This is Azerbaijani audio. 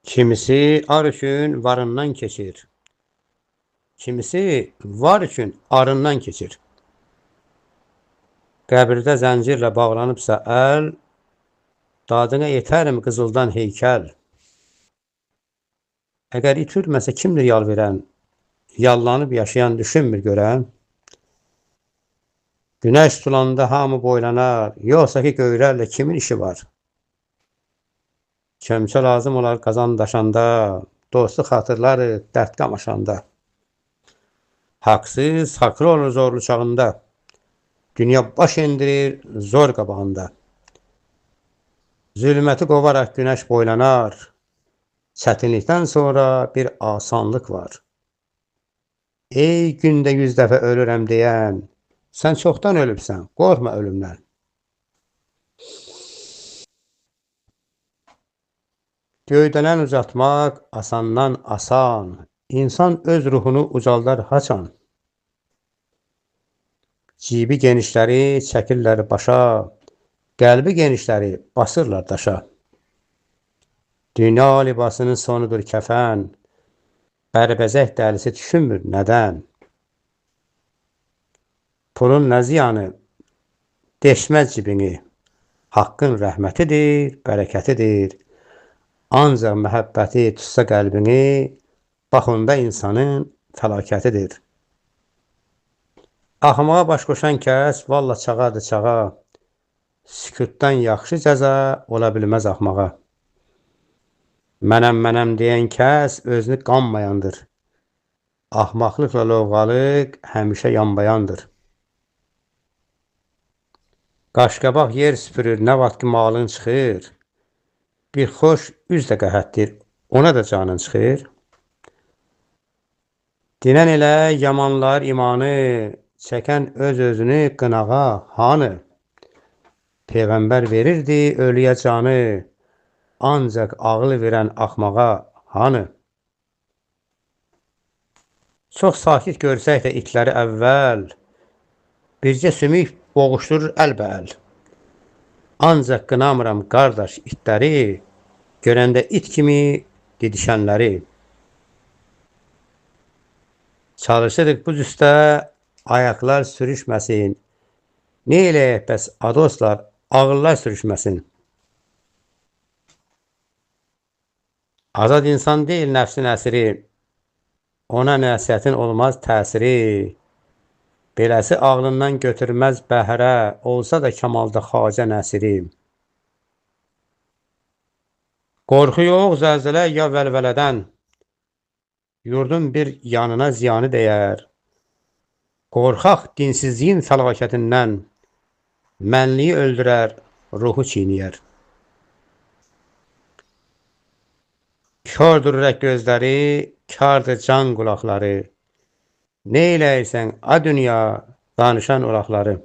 Kimisi ar üçün varından keçir. Kimisi var üçün arından keçir. Qəbirdə zəncirlə bağlanıbsa əl, dadına yetərmi qızıldan heykəl? Əgər itürməsə kimdir yal verən? Yallanıb yaşayan düşünmür görən? Günəş tutulanda hamı boylanar, yoxsa ki göylərlə kimin işi var? Kömçə lazım olar qazan daşanda, dostu xatırları dərd qamaşanda. Haqsız, haqlı olur zorlu çağında. Dünya baş endirir zor qabağında. Zülməti qovaraq günəş boylanar. Çətinlikdən sonra bir asanlıq var. Ey gündə 100 dəfə ölürəm deyən, sən çoxdan ölübsən, qorxma ölümdən. Göydənən uzatmaq asandan asan, insan öz ruhunu ucaldar haçan. Cibi genişləri çəkirlər başa, qəlbi genişləri basırlar daşa. Dünya libasının sonudur kəfən, bərbəzək dəlisi düşünmür nədən? Pulun nə ziyanı, deşməz cibini, haqqın rəhmətidir, bərəkətidir. Ancaq məhəbbəti tutsa qəlbini, baxında insanın fəlakətidir. Axmağa baş qoşan kəs valla çağadır çağa, sükutdan yaxşı cəza ola bilməz axmağa. Mənəm deyən kəs özünü qanmayandır. Axmaqlıqla lovğalıq həmişə yanbayandır. Qaşqabaq yer süpürür, nə vaxt ki malın çıxır. Bir xoş üz də qəhətdir, ona da canın çıxır. Dinən elə yamanlar imanı, çəkən öz-özünü qınağa hanı? Peyğəmbər verirdi ölüyə canı, ancaq ağıl verən axmağa hanı? Çox sakit görsək də itləri əvvəl, bircə sümük boğuşdurur əlbəəl. Ancaq qınamıram qardaş itləri, görəndə it kimi didişənləri. Çalışırıq bu cüstə ayaqlar sürüşməsin. Ne eləyək bəs adoslar, ağıllar sürüşməsin. Azad insan deyil nəfsin əsiri, ona nəsiyyətin olmaz təsiri. Beləsi ağlından götürməz bəhrə, olsa da kamalda xacə nəsiri. Qorxu yox zəlzələ ya vəlvələdən, yurdun bir yanına ziyanı dəyər. Qorxaq dinsizliyin fəlakətindən, mənliyi öldürər, ruhu çiyniyər. Kördür ürək gözləri, kardır can qulaqları. Ne eləyirsən a dünya danışan ulaqları?